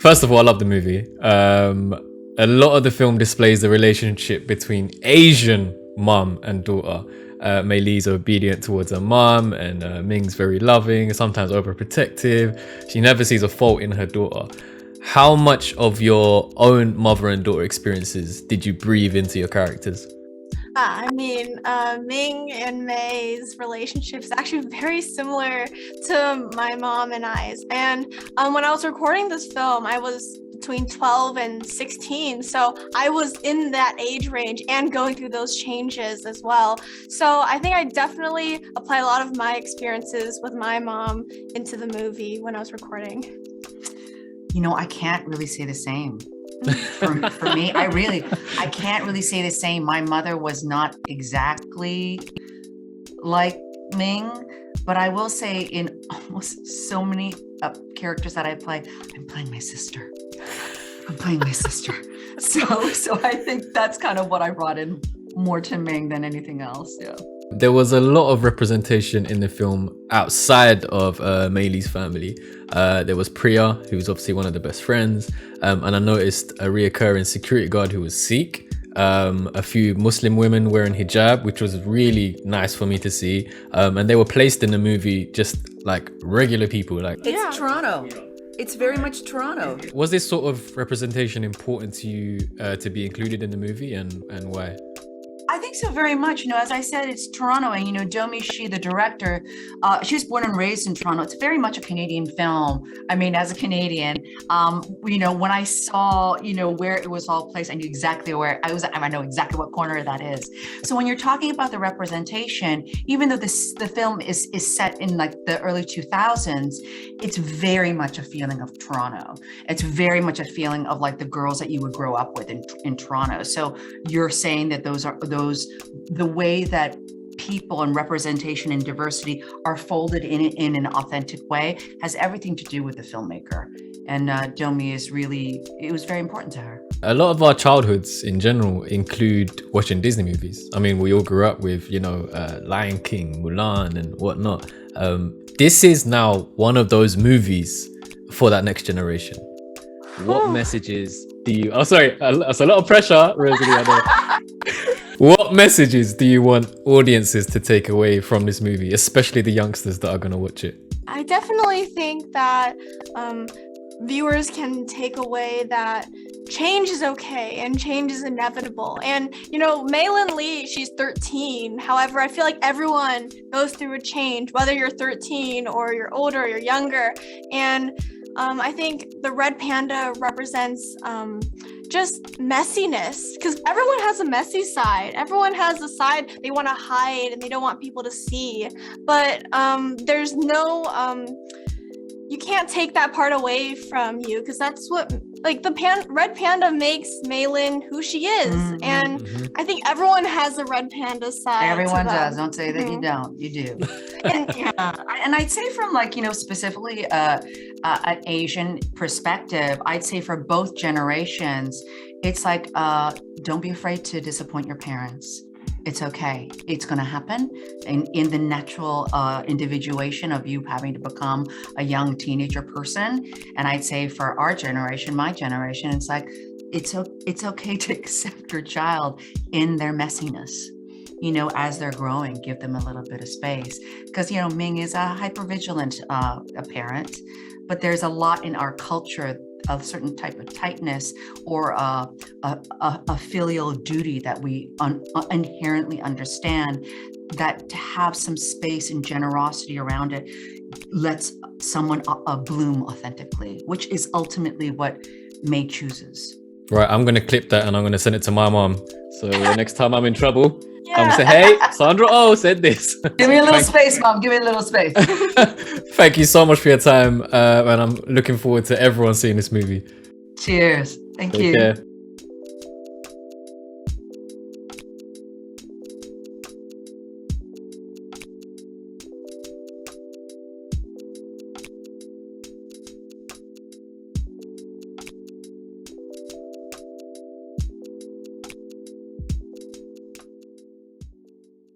First of all, I love the movie. A lot of the film displays the relationship between Asian mum and daughter. Mei Lee's obedient towards her mum, and Ming's very loving, sometimes overprotective. She never sees a fault in her daughter. How much of your own mother and daughter experiences did you breathe into your characters? Ming and May's relationship is actually very similar to my mom and I's. And when I was recording this film, I was between 12 and 16. So I was in that age range and going through those changes as well. So I think I definitely apply a lot of my experiences with my mom into the movie when I was recording. I can't really say the same. For me, I can't really say the same. My mother was not exactly like Ming, but I will say in almost so many characters that I play, I'm playing my sister. So I think that's kind of what I brought in more to Ming than anything else. Yeah. There was a lot of representation in the film outside of Mei Lee's family. There was Priya, who was obviously one of the best friends, and I noticed a reoccurring security guard who was Sikh, a few Muslim women wearing hijab, which was really nice for me to see, and they were placed in the movie just like regular people. It's Toronto. It's very much Toronto. Was this sort of representation important to you to be included in the movie, and why? I think so very much. As I said, it's Toronto, and Domee Shi, the director, she was born and raised in Toronto. It's very much a Canadian film. I mean, as a Canadian, when I saw, where it was all placed, I knew exactly where I was. I know exactly what corner that is. So when you're talking about the representation, even though the film is set in like the early 2000s, it's very much a feeling of Toronto. It's very much a feeling of like the girls that you would grow up with in Toronto. So you're saying that the way that people and representation and diversity are folded in an authentic way has everything to do with the filmmaker. And Domee it was very important to her. A lot of our childhoods in general include watching Disney movies. I mean, we all grew up with, Lion King, Mulan and whatnot. This is now one of those movies for that next generation. What messages do you... Oh, sorry, that's a lot of pressure, Rosalie. I know. What messages do you want audiences to take away from this movie, especially the youngsters that are going to watch it? I definitely think that viewers can take away that change is okay and change is inevitable. And, Mei Lee, she's 13. However, I feel like everyone goes through a change, whether you're 13 or you're older or you're younger. And I think the red panda represents just messiness, because everyone has a messy side. Everyone has a side they want to hide and they don't want people to see. But there's no, you can't take that part away from you, because that's what, like, the red panda makes Mei Lee who she is. Mm-hmm. And I think everyone has a red panda side. Everyone does. Don't say that you don't. You do. And I'd say from specifically an Asian perspective, I'd say for both generations, it's like, don't be afraid to disappoint your parents. It's okay. It's going to happen in the natural individuation of you having to become a young teenager person. And I'd say for our generation, my generation, it's like, it's okay to accept your child in their messiness. As they're growing, give them a little bit of space. Because, Ming is a hypervigilant parent, but there's a lot in our culture, a certain type of tightness or a filial duty that we inherently understand, that to have some space and generosity around it lets someone bloom authentically, which is ultimately what Mei chooses. Right, I'm going to clip that and I'm going to send it to my mom. So next time I'm in trouble, I'm going to say, hey, Sandra Oh said this. Give me a little space, Mom. Give me a little space. Thank you so much for your time. And I'm looking forward to everyone seeing this movie. Cheers. Thank you. Take care.